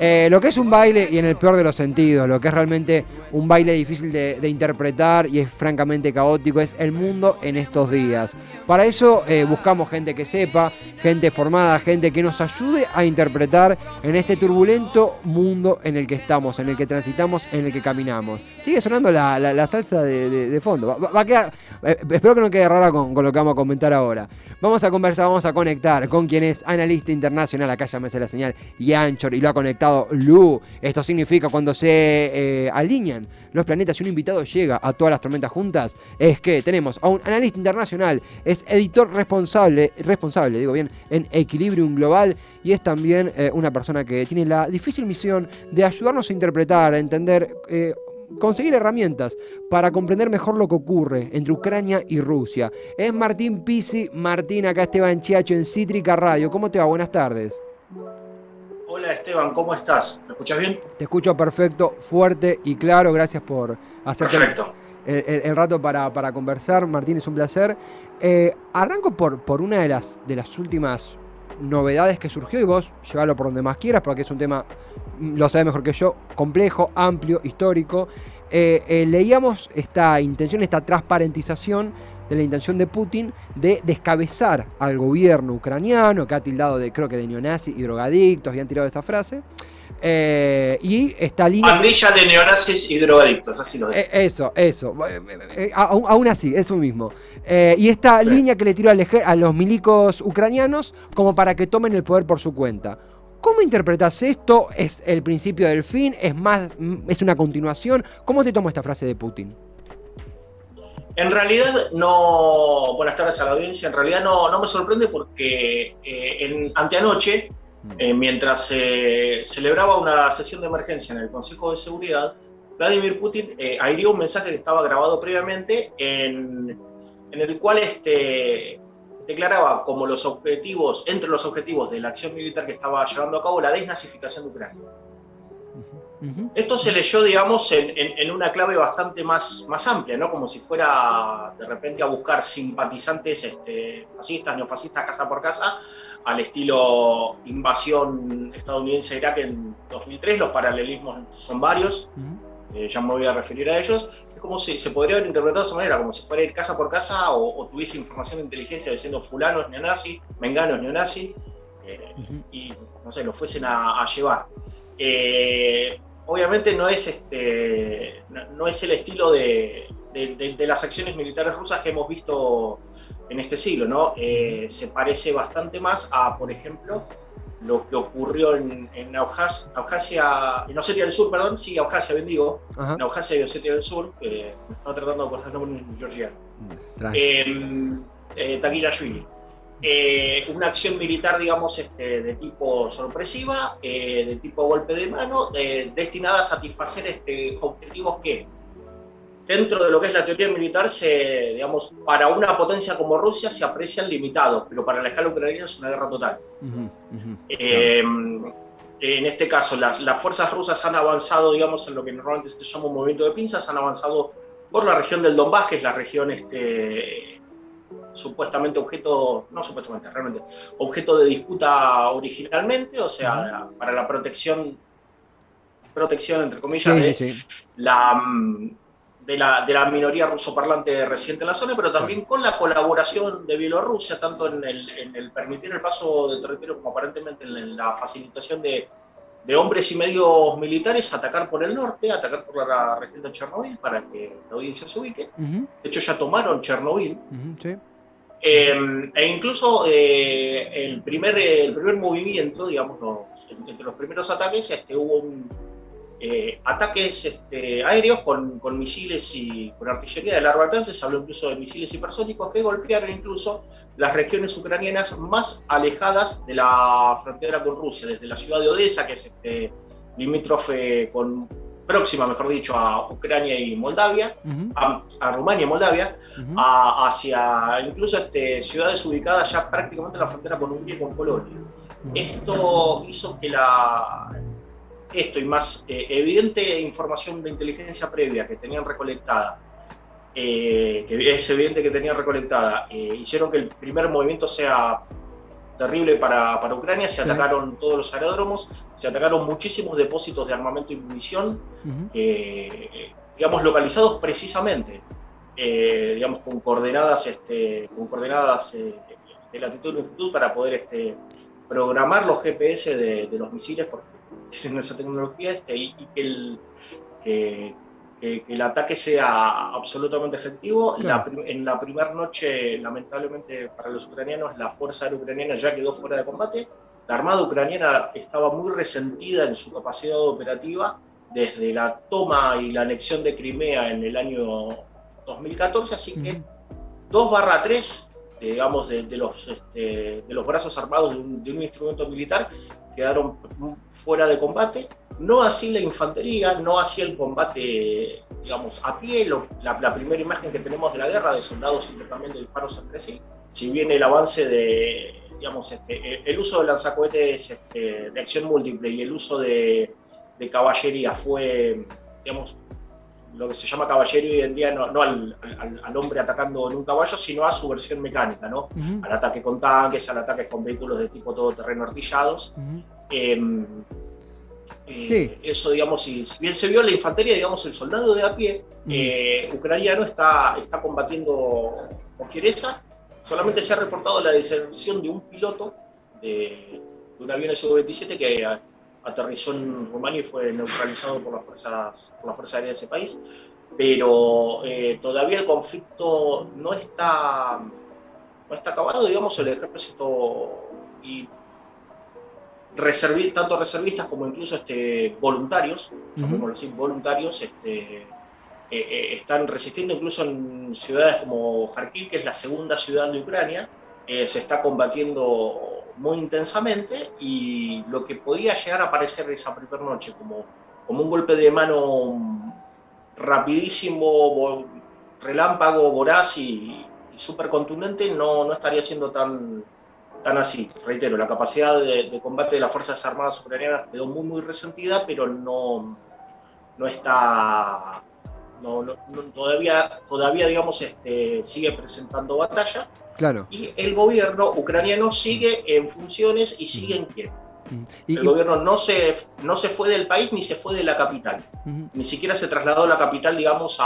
Lo que es un baile, y en el peor de los sentidos, lo que es realmente un baile difícil de interpretar y es francamente caótico, es el mundo en estos días. Para eso buscamos gente que sepa, gente formada, gente que nos ayude a interpretar en este turbulento mundo en el que estamos, en el que transitamos, en el que caminamos. Sigue sonando la salsa de fondo. Va a quedar, espero que no quede rara con lo que vamos a comentar ahora. Vamos a conversar, vamos a conectar con quien es analista internacional, acá ya me hace la señal, y Anchor, y lo ha conectado Lu. Esto significa cuando se alinean los planetas y un invitado llega a todas las tormentas juntas, es que tenemos a un analista internacional, es editor responsable, digo bien, en Equilibrium Global, y es también una persona que tiene la difícil misión de ayudarnos a interpretar, a entender, conseguir herramientas para comprender mejor lo que ocurre entre Ucrania y Rusia. Es Martín Pisi. Martín, acá Esteban Chiacho en Cítrica Radio. ¿Cómo te va? Buenas tardes. Hola Esteban, ¿cómo estás? ¿Me escuchas bien? Te escucho perfecto, fuerte y claro. Gracias por hacerte Perfecto. el rato para conversar. Martín, es un placer. Arranco por una de las últimas novedades que surgió, y vos llevalo por donde más quieras, porque es un tema, lo sabés mejor que yo, complejo, amplio, histórico. Leíamos esta intención, esta transparentización de la intención de Putin de descabezar al gobierno ucraniano, que ha tildado de, creo que de neonazi y drogadictos, habían tirado esa frase. Y esta línea... Pandilla de neonazis y drogadictos, así lo digo. Eso. Aún así, eso mismo. Y esta Sí. línea que le tiró a los milicos ucranianos como para que tomen el poder por su cuenta. ¿Cómo interpretas esto? ¿Es el principio del fin? ¿Es una continuación? ¿Cómo te tomo esta frase de Putin? En realidad no, buenas tardes a la audiencia, en realidad no me sorprende porque anteanoche, mientras se celebraba una sesión de emergencia en el Consejo de Seguridad, Vladimir Putin aireó un mensaje que estaba grabado previamente en el cual declaraba como entre los objetivos de la acción militar que estaba llevando a cabo, la desnazificación de Ucrania. Esto se leyó, digamos, en una clave bastante más amplia, ¿no? Como si fuera de repente a buscar simpatizantes fascistas, neofascistas, casa por casa, al estilo invasión estadounidense a Irak en 2003. Los paralelismos son varios, ya me voy a referir a ellos. Es como si se podría haber interpretado de esa manera, como si fuera ir casa por casa o tuviese información de inteligencia diciendo fulano es neonazi, mengano es neonazi, y no sé, lo fuesen a llevar. Obviamente no es el estilo de las acciones militares rusas que hemos visto en este siglo, ¿no? Se parece bastante más a, por ejemplo, lo que ocurrió en Abjasia, en Osetia del Sur, perdón, sí, Abjasia, bien digo, en Abjasia y Osetia del Sur, me estaba tratando de acordar el nombre en georgiano. Takiyashvili. Una acción militar, digamos, de tipo sorpresiva, de tipo golpe de mano, destinada a satisfacer objetivos que, dentro de lo que es la teoría militar, digamos, para una potencia como Rusia se aprecian limitados, pero para la escala ucraniana es una guerra total. En este caso, las fuerzas rusas han avanzado, digamos, en lo que normalmente se llama un movimiento de pinzas, han avanzado por la región del Donbass, que es la región supuestamente realmente objeto de disputa originalmente, o sea, para la protección entre comillas, de la minoría rusoparlante residente en la zona, pero también con la colaboración de Bielorrusia, tanto en el permitir el paso de territorio como aparentemente en la facilitación de hombres y medios militares a atacar por el norte, a atacar por la región de Chernobyl, para que la audiencia se ubique. De hecho, ya tomaron Chernobyl. E incluso el primer movimiento, digamos, entre los primeros ataques, hubo ataques aéreos con misiles y con artillería de largo alcance. Se habló incluso de misiles hipersónicos que golpearon incluso las regiones ucranianas más alejadas de la frontera con Rusia, desde la ciudad de Odessa, que es limítrofe próxima, mejor dicho, a Ucrania y Moldavia, a Rumania y Moldavia, hacia incluso ciudades ubicadas ya prácticamente en la frontera con Hungría y con Polonia. Esto hizo que esto y más evidente información de inteligencia previa que tenían recolectada, hicieron que el primer movimiento sea terrible para Ucrania. Se atacaron todos los aeródromos, se atacaron muchísimos depósitos de armamento y munición, digamos, localizados precisamente, digamos, con coordenadas de latitud y longitud para poder programar los GPS de los misiles, porque tienen esa tecnología, y que el ataque sea absolutamente efectivo. Claro. En la primera noche, lamentablemente para los ucranianos, la Fuerza Aérea Ucraniana ya quedó fuera de combate. La Armada Ucraniana estaba muy resentida en su capacidad operativa desde la toma y la anexión de Crimea en el año 2014, así que 2/3, digamos, de los brazos armados de un instrumento militar quedaron fuera de combate. No así la infantería, no así el combate, digamos, a pie. La primera imagen que tenemos de la guerra, de soldados intercambiando disparos entre sí, si bien el avance de, digamos, el uso de lanzacohetes de acción múltiple y el uso de caballería fue, digamos, lo que se llama caballería hoy en día, no al hombre atacando en un caballo, sino a su versión mecánica, ¿no? Al ataque con tanques, al ataque con vehículos de tipo todoterreno artillados. Eso, digamos, si bien se vio la infantería, digamos, el soldado de a pie ucraniano está combatiendo con fiereza. Solamente se ha reportado la deserción de un piloto de un avión Su-27 que aterrizó en Rumania y fue neutralizado por las fuerzas aéreas de ese país. Pero todavía el conflicto no está acabado, digamos. El ejército y tanto reservistas como incluso voluntarios, voluntarios, están resistiendo. Incluso en ciudades como Kharkiv, que es la segunda ciudad de Ucrania, se está combatiendo muy intensamente, y lo que podía llegar a parecer esa primera noche como un golpe de mano rapidísimo, relámpago, voraz y súper contundente, no estaría siendo tan así. Reitero, la capacidad de combate de las Fuerzas Armadas ucranianas quedó muy, muy resentida, pero no está... todavía, digamos, sigue presentando batalla. Claro. Y el gobierno ucraniano sigue en funciones y sigue en pie. El gobierno no se fue del país ni se fue de la capital. Ni siquiera se trasladó a la capital, digamos,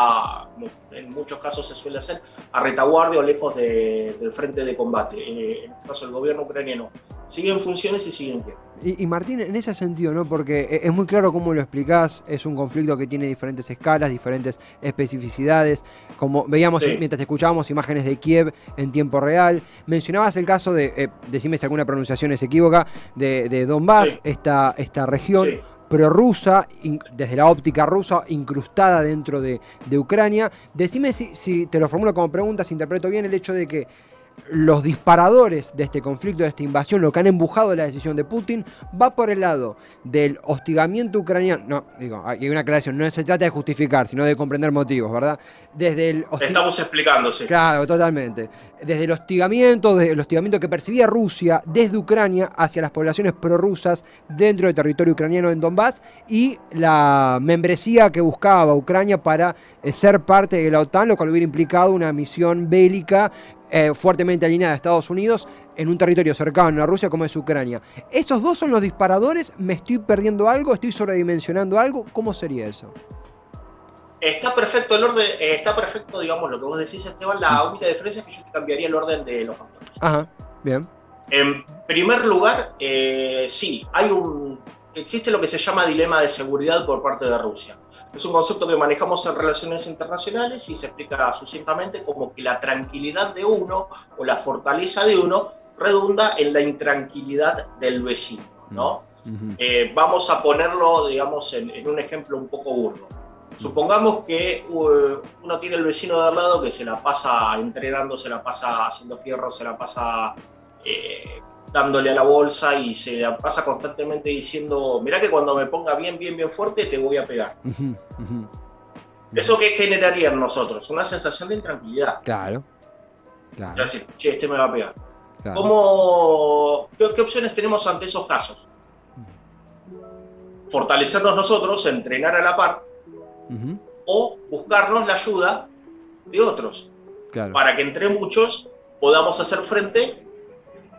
en muchos casos se suele hacer, a retaguardia o lejos del frente de combate. En este caso, el gobierno ucraniano sigue en funciones y sigue en pie. Y Martín, en ese sentido, ¿no? Porque es muy claro cómo lo explicás, es un conflicto que tiene diferentes escalas, diferentes especificidades, como veíamos mientras te escuchábamos imágenes de Kiev en tiempo real. Mencionabas el caso de, decime si alguna pronunciación es equívoca, de Donbass, esta región prorrusa, desde la óptica rusa, incrustada dentro de Ucrania. Decime si te lo formulo como pregunta, si interpreto bien el hecho de que los disparadores de este conflicto, de esta invasión, lo que han empujado la decisión de Putin, va por el lado del hostigamiento ucraniano. No, digo, hay una aclaración, no se trata de justificar, sino de comprender motivos, ¿verdad? Estamos explicándose. Claro, totalmente. Desde el hostigamiento que percibía Rusia desde Ucrania hacia las poblaciones prorrusas dentro del territorio ucraniano en Donbass, y la membresía que buscaba Ucrania para ser parte de la OTAN, lo cual hubiera implicado una misión bélica fuertemente alineada a Estados Unidos en un territorio cercano a Rusia como es Ucrania. ¿Esos dos son los disparadores? ¿Me estoy perdiendo algo? ¿Estoy sobredimensionando algo? ¿Cómo sería eso? Está perfecto el orden, está perfecto, digamos, lo que vos decís, Esteban. La única diferencia es que yo te cambiaría el orden de los factores. Ajá, bien. En primer lugar, sí, existe lo que se llama dilema de seguridad por parte de Rusia. Es un concepto que manejamos en relaciones internacionales y se explica sucintamente como que la tranquilidad de uno o la fortaleza de uno redunda en la intranquilidad del vecino, ¿no? Vamos a ponerlo, digamos, en un ejemplo un poco burdo. Supongamos que uno tiene el vecino de al lado que se la pasa entrenando, se la pasa haciendo fierro, se la pasa dándole a la bolsa y se la pasa constantemente diciendo: mirá que cuando me ponga bien fuerte te voy a pegar. ¿Eso qué generaría en nosotros? Una sensación de intranquilidad. Claro. Es decir, che, este me va a pegar. Claro. ¿Qué opciones tenemos ante esos casos? Fortalecernos nosotros, entrenar a la par, o buscarnos la ayuda de otros, para que entre muchos podamos hacer frente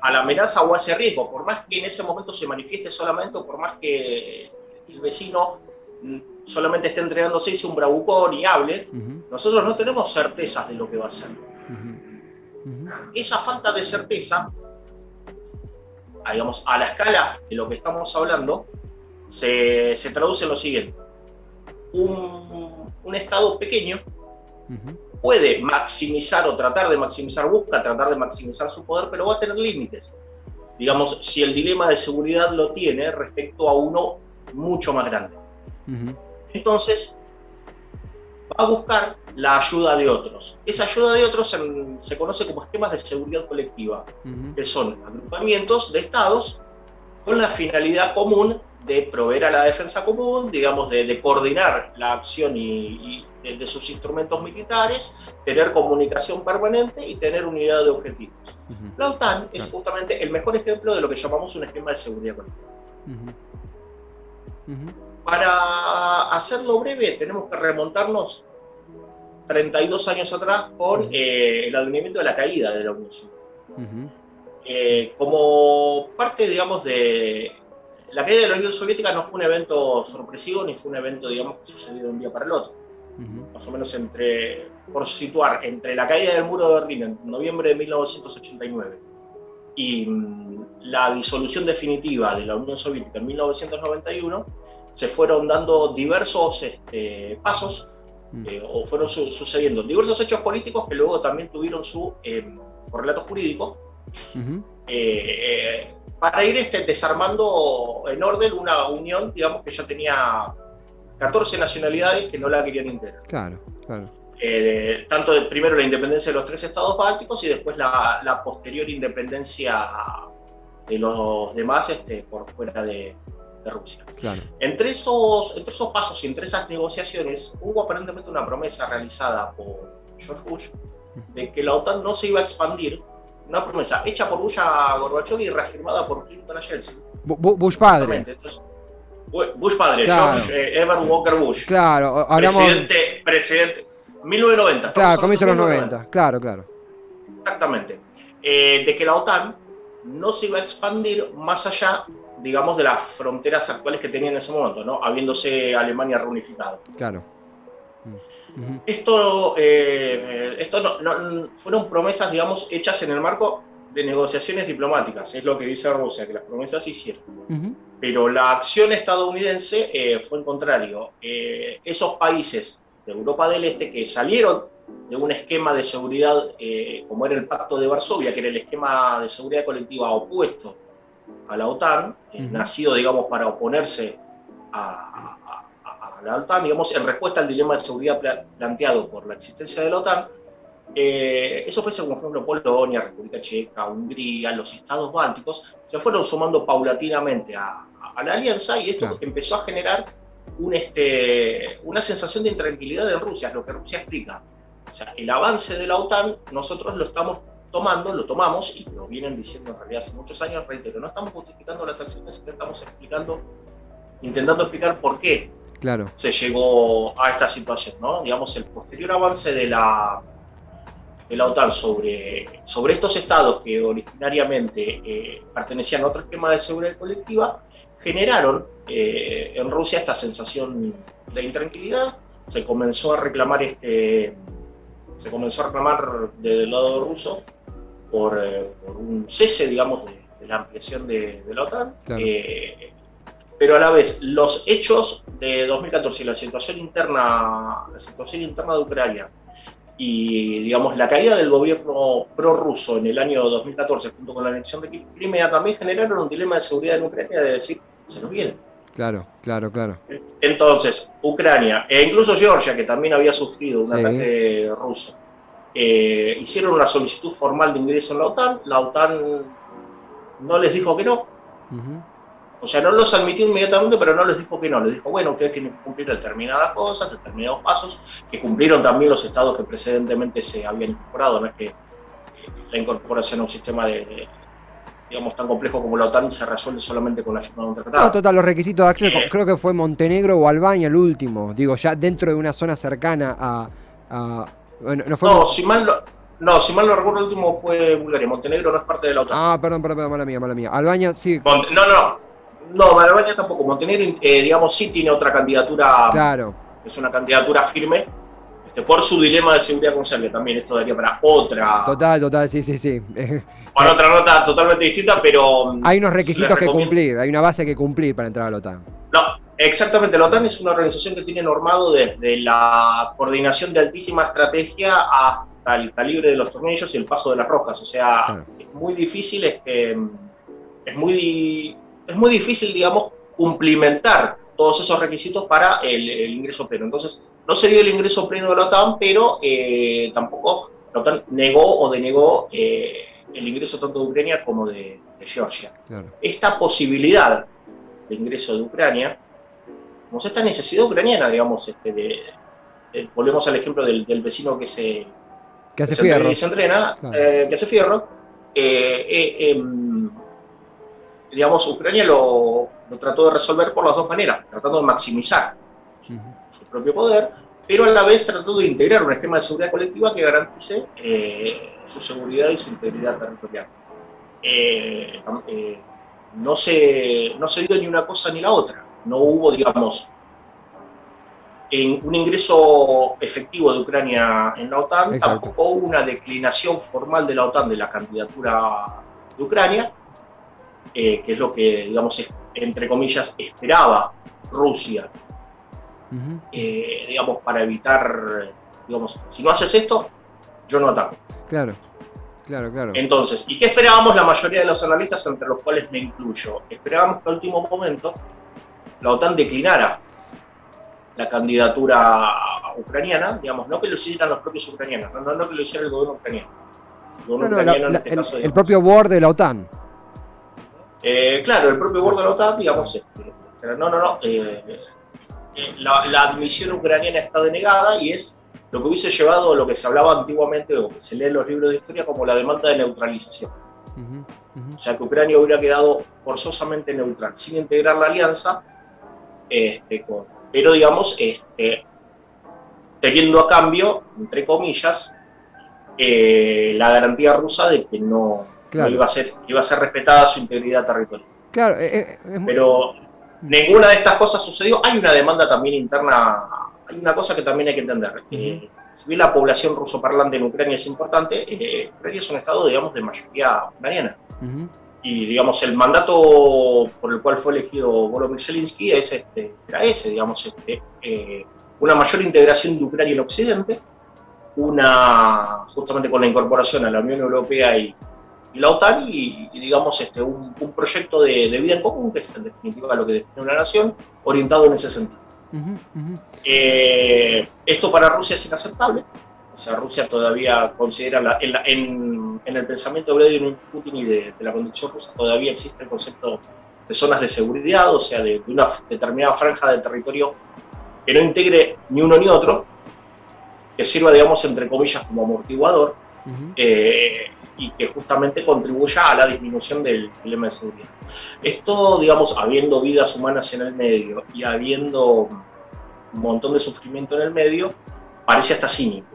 a la amenaza o a ese riesgo, por más que en ese momento se manifieste solamente, o por más que el vecino solamente esté entregándose y sea un bravucón y hable, nosotros no tenemos certezas de lo que va a hacer. Esa falta de certeza, digamos, a la escala de lo que estamos hablando, se traduce en lo siguiente. Un Estado pequeño puede maximizar o tratar de maximizar, busca tratar de maximizar su poder, pero va a tener límites. Digamos, si el dilema de seguridad lo tiene respecto a uno mucho más grande. Entonces, va a buscar la ayuda de otros. Esa ayuda de otros se conoce como esquemas de seguridad colectiva, que son agrupamientos de estados con la finalidad común de proveer a la defensa común, digamos, de coordinar la acción y de sus instrumentos militares, tener comunicación permanente y tener unidad de objetivos. La OTAN es justamente el mejor ejemplo de lo que llamamos un esquema de seguridad colectiva. Para hacerlo breve, tenemos que remontarnos 32 años atrás con el advenimiento de la caída de la Unión Soviética. Como parte, digamos, de la caída de la Unión Soviética no fue un evento sorpresivo, ni fue un evento, digamos, que sucedió de un día para el otro. Más o menos por situar, entre la caída del muro de Berlín en noviembre de 1989 y la disolución definitiva de la Unión Soviética en 1991, se fueron dando diversos pasos, o fueron sucediendo diversos hechos políticos que luego también tuvieron su correlato jurídico, para ir desarmando en orden una unión, digamos, que ya tenía 14 nacionalidades que no la querían integrar. Claro. Tanto primero la independencia de los 3 estados bálticos y después la posterior independencia de los demás por fuera de Rusia. Claro. Entre esos pasos y entre esas negociaciones hubo aparentemente una promesa realizada por George Bush de que la OTAN no se iba a expandir, una promesa hecha por Bush a Gorbachev y reafirmada por Clinton a Yeltsin. Bush padre. Entonces, Bush padre, claro. George Evan Walker Bush. Claro, hablamos... Presidente, 1990. Claro, comienzo de los 90. Claro. Exactamente. De que la OTAN no se iba a expandir más allá, digamos, de las fronteras actuales que tenía en ese momento, ¿no? Habiéndose Alemania reunificado. Claro. Esto no fueron promesas, digamos, hechas en el marco de negociaciones diplomáticas, es lo que dice Rusia, que las promesas se hicieron. Pero la acción estadounidense fue el contrario. Esos países de Europa del Este que salieron de un esquema de seguridad como era el Pacto de Varsovia, que era el esquema de seguridad colectiva opuesto a la OTAN, nacido, digamos, para oponerse a la OTAN, digamos, en respuesta al dilema de seguridad planteado por la existencia de la OTAN. Esos países como por ejemplo Polonia, República Checa, Hungría, los estados bálticos, se fueron sumando paulatinamente a la alianza, y esto empezó a generar una sensación de intranquilidad en Rusia, es lo que Rusia explica. O sea, el avance de la OTAN nosotros lo tomamos, y lo vienen diciendo en realidad hace muchos años, reitero, no estamos justificando las acciones, sino estamos intentando explicar por qué se llegó a esta situación, ¿no? Digamos, el posterior avance de la OTAN sobre estos estados que originariamente pertenecían a otro esquema de seguridad colectiva, generaron en Rusia esta sensación de intranquilidad. Se comenzó a reclamar del lado ruso por un cese, digamos, de la ampliación de la OTAN. Pero a la vez, los hechos de 2014 y la situación interna de Ucrania y, digamos, la caída del gobierno prorruso en el año 2014 junto con la anexión de Crimea también generaron un dilema de seguridad en Ucrania de decir, se nos viene. Claro. Entonces, Ucrania e incluso Georgia, que también había sufrido un ataque ruso, hicieron una solicitud formal de ingreso en la OTAN. La OTAN no les dijo que no. O sea, no los admitió inmediatamente, pero no les dijo que no. Les dijo, bueno, ustedes tienen que cumplir determinadas cosas, determinados pasos, que cumplieron también los estados que precedentemente se habían incorporado. No es que la incorporación a un sistema digamos, tan complejo como la OTAN se resuelve solamente con la firma de un tratado. No, total, los requisitos de acceso, creo que fue Montenegro o Albania el último. Digo, ya dentro de una zona cercana a bueno, no fue... No, No, si mal no recuerdo, el último fue Bulgaria. Montenegro no es parte de la OTAN. Perdón, mala mía. Albania sí. No, Albania tampoco. Montenegro, digamos, sí tiene otra candidatura. Claro. Es una candidatura firme. Por su dilema de seguridad con Serbia también. Esto daría para otra. Total, sí. Para otra nota totalmente distinta, pero. Hay unos requisitos que cumplir, hay una base que cumplir para entrar a la OTAN. No, exactamente. La OTAN es una organización que tiene normado desde la coordinación de altísima estrategia hasta el calibre de los tornillos y el paso de las roscas. O sea, claro. Es muy difícil, es muy difícil, digamos, cumplimentar todos esos requisitos para el ingreso pleno. Entonces, no se dio el ingreso pleno de la OTAN, pero tampoco la OTAN negó o denegó el ingreso tanto de Ucrania como de Georgia. Claro. Esta posibilidad de ingreso de Ucrania, como esta necesidad ucraniana, digamos, volvemos al ejemplo del vecino que se entrena, claro. Que hace fierro, digamos, Ucrania lo trató de resolver por las dos maneras, tratando de maximizar su propio poder, pero a la vez tratando de integrar un esquema de seguridad colectiva que garantice su seguridad y su integridad territorial. No se dio ni una cosa ni la otra. No hubo, digamos, un ingreso efectivo de Ucrania en la OTAN. Exacto. Tampoco hubo una declinación formal de la OTAN de la candidatura de Ucrania, que es lo que, digamos, entre comillas, esperaba Rusia, digamos, para evitar, digamos, si no haces esto, yo no ataco. Claro. Entonces, ¿y qué esperábamos la mayoría de los analistas, entre los cuales me incluyo? Esperábamos que al último momento la OTAN declinara la candidatura ucraniana, digamos, no que lo hicieran los propios ucranianos, no que lo hiciera el gobierno ucraniano. El propio board de la OTAN. Claro, el propio board de la OTAN, digamos, la admisión ucraniana está denegada y es lo que hubiese llevado a lo que se hablaba antiguamente o que se lee en los libros de historia como la demanda de neutralización. O sea, que Ucrania hubiera quedado forzosamente neutral, sin integrar la alianza, pero digamos, teniendo a cambio, entre comillas, la garantía rusa de que no iba a ser respetada su integridad territorial. Claro, pero ninguna de estas cosas sucedió. Hay una demanda también interna. Hay una cosa que también hay que entender. Si bien la población rusoparlante en Ucrania es importante, Ucrania es un estado, digamos, de mayoría ucraniana. Y, digamos, el mandato por el cual fue elegido Volodymyr Zelensky era ese, digamos, una mayor integración de Ucrania en Occidente, justamente con la incorporación a la Unión Europea y la OTAN, y digamos, un proyecto de vida en común, que es en definitiva lo que define una nación, orientado en ese sentido. Esto para Rusia es inaceptable. O sea, Rusia todavía considera, en el pensamiento de Vladimir Putin y de la conducción rusa, todavía existe el concepto de zonas de seguridad, o sea, de una determinada franja de territorio que no integre ni uno ni otro, que sirva, digamos, entre comillas, como amortiguador, y que justamente contribuya a la disminución del problema de seguridad. Esto, digamos, habiendo vidas humanas en el medio y habiendo un montón de sufrimiento en el medio, parece hasta cínico.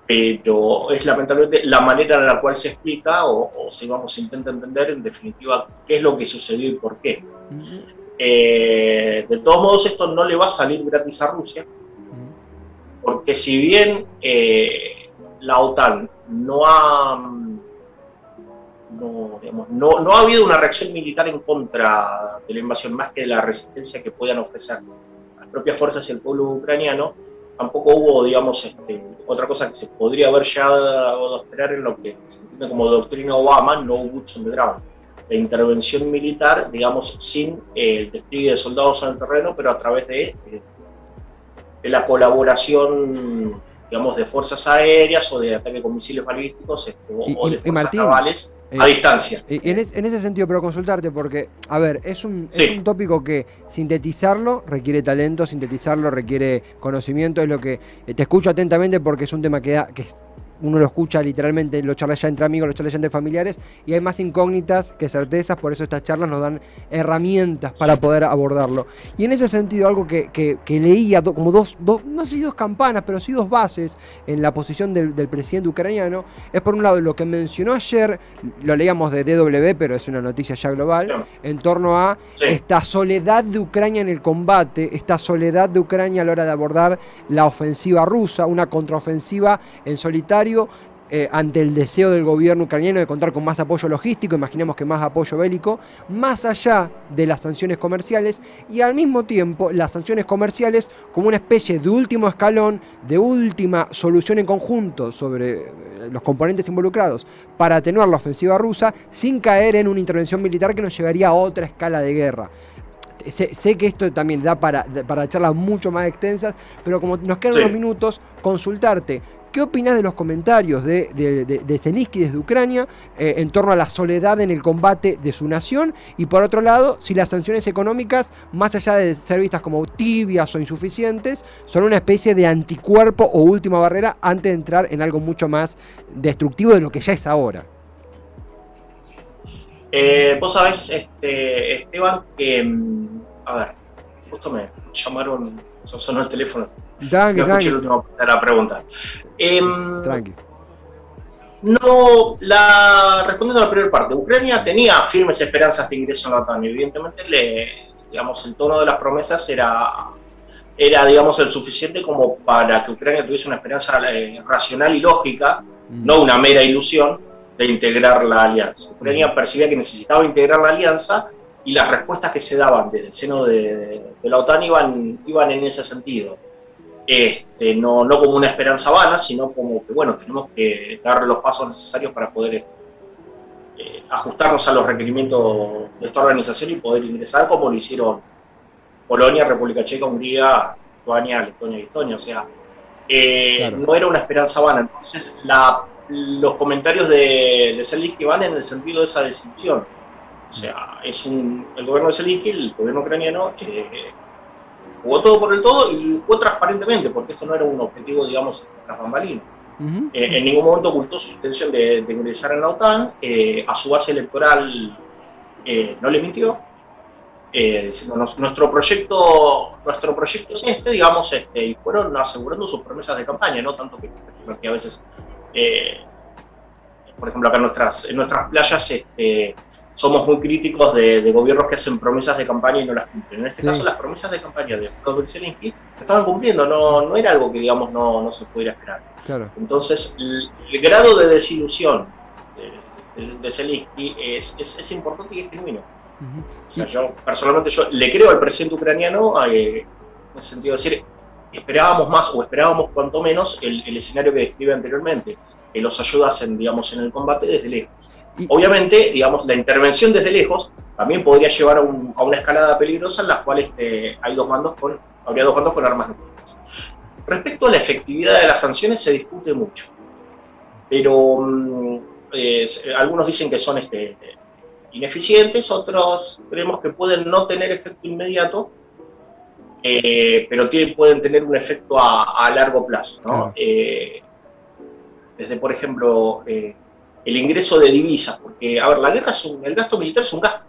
Pero es lamentablemente la manera en la cual se explica o se intenta entender en definitiva qué es lo que sucedió y por qué. De todos modos, esto no le va a salir gratis a Rusia, porque si bien la OTAN no ha habido una reacción militar en contra de la invasión, más que de la resistencia que puedan ofrecer las propias fuerzas y el pueblo ucraniano, tampoco hubo, digamos, otra cosa que se podría haber llegado a esperar en lo que se entiende como doctrina Obama, no boots on the ground. La intervención militar, digamos, sin el despliegue de soldados en el terreno, pero a través de la colaboración, digamos, de fuerzas aéreas o de ataque con misiles balísticos o de fuerzas navales a distancia. En ese sentido, pero consultarte, porque, a ver, es un tópico que sintetizarlo requiere talento, sintetizarlo requiere conocimiento, es lo que te escucho atentamente porque es un tema que uno lo escucha literalmente, lo charla ya entre amigos, lo charla ya entre familiares, y hay más incógnitas que certezas, por eso estas charlas nos dan herramientas para poder abordarlo. Y en ese sentido, algo que leía, como dos, no sé si dos campanas, pero sí dos bases en la posición del presidente ucraniano, es por un lado lo que mencionó ayer, lo leíamos de DW, pero es una noticia ya global, en torno a esta soledad de Ucrania en el combate, esta soledad de Ucrania a la hora de abordar la ofensiva rusa, una contraofensiva en solitario, ante el deseo del gobierno ucraniano de contar con más apoyo logístico, imaginemos que más apoyo bélico, más allá de las sanciones comerciales, y al mismo tiempo las sanciones comerciales como una especie de último escalón, de última solución en conjunto sobre los componentes involucrados para atenuar la ofensiva rusa sin caer en una intervención militar que nos llevaría a otra escala de guerra. Sé que esto también da para charlas mucho más extensas, pero como nos quedan unos minutos, consultarte, ¿qué opinás de los comentarios de Zelensky desde Ucrania en torno a la soledad en el combate de su nación? Y por otro lado, si las sanciones económicas, más allá de ser vistas como tibias o insuficientes, son una especie de anticuerpo o última barrera antes de entrar en algo mucho más destructivo de lo que ya es ahora. Vos sabés, Esteban, que, a ver, justo me llamaron, sonó el teléfono. Tranqui. Escuché la última parte de la pregunta. Tranqui. No, respondiendo a la primera parte, Ucrania tenía firmes esperanzas de ingreso en la OTAN. Evidentemente, el tono de las promesas era digamos, el suficiente como para que Ucrania tuviese una esperanza racional y lógica, no una mera ilusión, de integrar la alianza. Ucrania percibía que necesitaba integrar la alianza y las respuestas que se daban desde el seno de la OTAN iban en ese sentido. No como una esperanza vana, sino como que, bueno, tenemos que dar los pasos necesarios para poder ajustarnos a los requerimientos de esta organización y poder ingresar como lo hicieron Polonia, República Checa, Hungría, Lituania y Estonia. O sea, claro, no era una esperanza vana. Entonces, los comentarios de Zelensky van en el sentido de esa desilusión. O sea, el gobierno de Zelensky, el gobierno ucraniano, jugó todo por el todo y jugó transparentemente, porque esto no era un objetivo, digamos, tras bambalinas. En ningún momento ocultó su intención de ingresar en la OTAN, a su base electoral no le mintió, diciendo, nuestro proyecto es digamos, y fueron asegurando sus promesas de campaña, no tanto que a veces, por ejemplo, acá en nuestras playas, somos muy críticos de gobiernos que hacen promesas de campaña y no las cumplen. En este caso, las promesas de campaña de Zelensky estaban cumpliendo, no era algo que, digamos, no se pudiera esperar. Claro. Entonces, el grado de desilusión de Zelensky es importante y es genuino. O sea, yo personalmente le creo al presidente ucraniano en el sentido de decir, esperábamos más o esperábamos cuanto menos el escenario que describe anteriormente, que los ayudasen, digamos, en el combate desde lejos. Obviamente, digamos, la intervención desde lejos también podría llevar a una escalada peligrosa en la cual habría dos bandos con armas nucleares. Respecto a la efectividad de las sanciones se discute mucho, pero algunos dicen que son ineficientes, otros creemos que pueden no tener efecto inmediato, pero pueden tener un efecto a largo plazo, ¿no? Desde, por ejemplo, el ingreso de divisas, porque, a ver, la guerra el gasto militar es un gasto.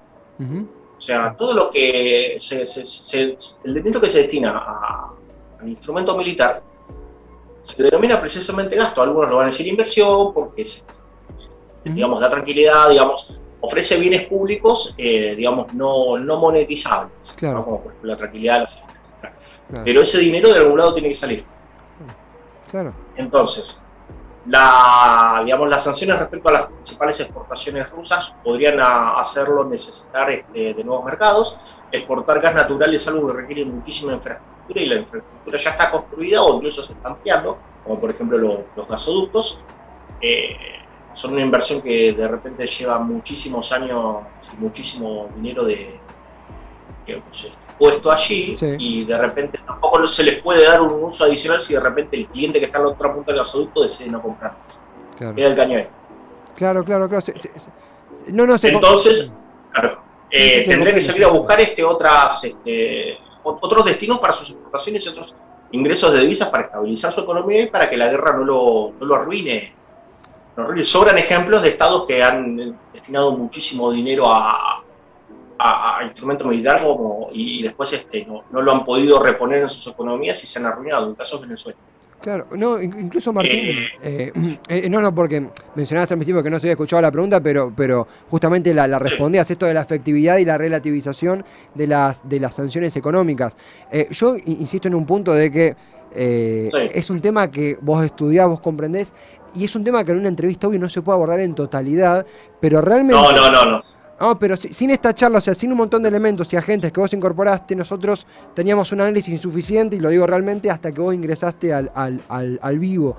O sea, todo lo que el dinero que se destina al instrumento militar se denomina precisamente gasto. Algunos lo van a decir inversión, porque digamos, da tranquilidad, digamos, ofrece bienes públicos, digamos, no monetizables, claro, ¿no? Como por ejemplo la tranquilidad de los estudiantes. Claro. Pero ese dinero de algún lado tiene que salir. Claro. Entonces, digamos, las sanciones respecto a las principales exportaciones rusas podrían hacerlo necesitar de nuevos mercados. Exportar gas natural es algo que requiere muchísima infraestructura y la infraestructura ya está construida o incluso se está ampliando, como por ejemplo los gasoductos. Son una inversión que de repente lleva muchísimos años y muchísimo dinero puesto allí, sí, y de repente tampoco se les puede dar un uso adicional si de repente el cliente que está en la otra punta del gasoducto decide no comprar más. Claro. Queda el caño ahí. Claro. Entonces, claro, tendría que salir a buscar otros destinos para sus exportaciones y otros ingresos de divisas para estabilizar su economía y para que la guerra no lo arruine. Sobran ejemplos de estados que han destinado muchísimo dinero a instrumento militar y después no lo han podido reponer en sus economías y se han arruinado. El caso es Venezuela. Claro, no, incluso Martín, no, porque mencionabas al principio que no se había escuchado la pregunta, pero justamente la respondías, esto de la efectividad y la relativización de las sanciones económicas. Yo insisto en un punto de que es un tema que vos estudiás, vos comprendés, y es un tema que en una entrevista hoy no se puede abordar en totalidad, pero realmente... No. No, pero sin esta charla, o sea, sin un montón de elementos y agentes que vos incorporaste, nosotros teníamos un análisis insuficiente, y lo digo realmente, hasta que vos ingresaste al vivo.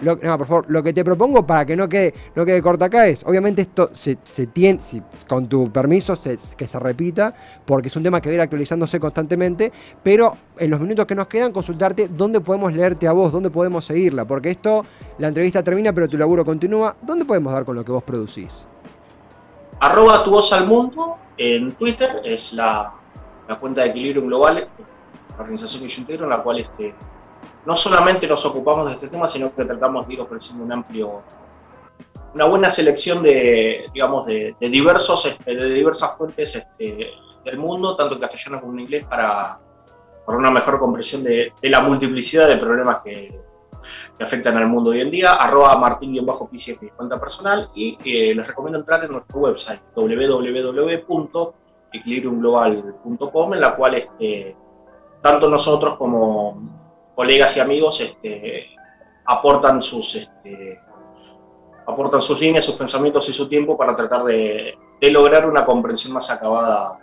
No, por favor, lo que te propongo para que no quede corta acá es, obviamente esto se tiene, con tu permiso, que se repita, porque es un tema que va a ir actualizándose constantemente, pero en los minutos que nos quedan, consultarte dónde podemos leerte a vos, dónde podemos seguirla, porque la entrevista termina, pero tu laburo continúa. ¿Dónde podemos dar con lo que vos producís? @tu voz al mundo en Twitter, es la cuenta de Equilibrium Global, la organización que yo integro, en la cual no solamente nos ocupamos de este tema, sino que tratamos de ir ofreciendo una buena selección de diversas fuentes del mundo, tanto en castellano como en inglés, para una mejor comprensión de la multiplicidad de problemas que afectan al mundo hoy en día. @martin_pisi es mi cuenta personal, y les recomiendo entrar en nuestro website www.equilibriumglobal.com, en la cual tanto nosotros como colegas y amigos aportan sus líneas, sus pensamientos y su tiempo para tratar de lograr una comprensión más acabada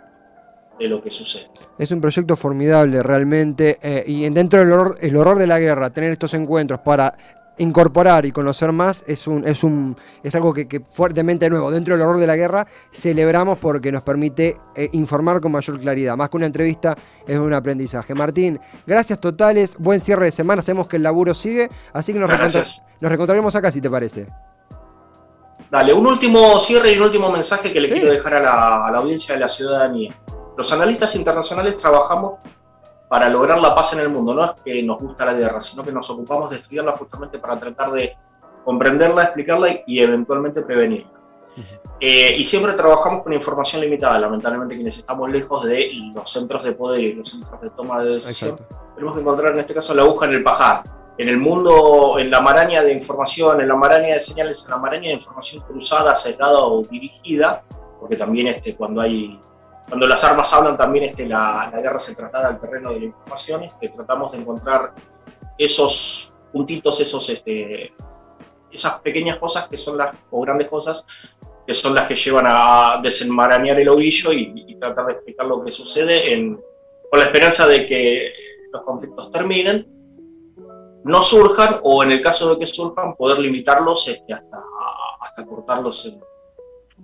de lo que sucede. Es un proyecto formidable realmente, y dentro del horror de la guerra, tener estos encuentros para incorporar y conocer más es algo que fuertemente nuevo. Dentro del horror de la guerra celebramos, porque nos permite informar con mayor claridad. Más que una entrevista, es un aprendizaje. Martín, gracias totales, buen cierre de semana, sabemos que el laburo sigue, así que nos reencontraremos acá, si te parece. Dale, un último cierre y un último mensaje que le quiero dejar a la audiencia, de la ciudadanía. Los analistas internacionales trabajamos para lograr la paz en el mundo. No es que nos gusta la guerra, sino que nos ocupamos de estudiarla justamente para tratar de comprenderla, explicarla y eventualmente prevenirla. Y siempre trabajamos con información limitada. Lamentablemente, quienes estamos lejos de los centros de poder y los centros de toma de decisión, exacto, tenemos que encontrar en este caso la aguja en el pajar. En el mundo, en la maraña de información, en la maraña de señales, en la maraña de información cruzada, sesgada o dirigida, porque también cuando las armas hablan, también la guerra se traslada al terreno de la información, tratamos de encontrar esos puntitos, esas pequeñas cosas o grandes cosas, que son las que llevan a desenmarañar el ovillo y tratar de explicar lo que sucede con la esperanza de que los conflictos terminen, no surjan, o en el caso de que surjan, poder limitarlos hasta cortarlos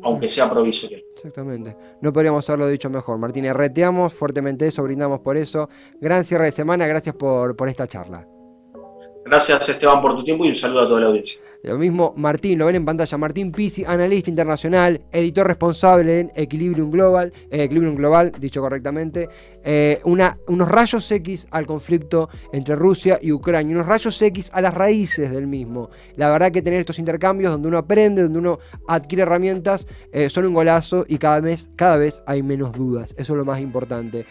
aunque sea provisorio. Exactamente. No podríamos haberlo dicho mejor. Martín, reteamos fuertemente eso, brindamos por eso. Gran cierre de semana, gracias por esta charla. Gracias, Esteban, por tu tiempo, y un saludo a toda la audiencia. Lo mismo, Martín, lo ven en pantalla. Martín Pisi, analista internacional, editor responsable en Equilibrium Global, dicho correctamente. Unos rayos X al conflicto entre Rusia y Ucrania, unos rayos X a las raíces del mismo. La verdad que tener estos intercambios donde uno aprende, donde uno adquiere herramientas, son un golazo, y cada vez hay menos dudas. Eso es lo más importante.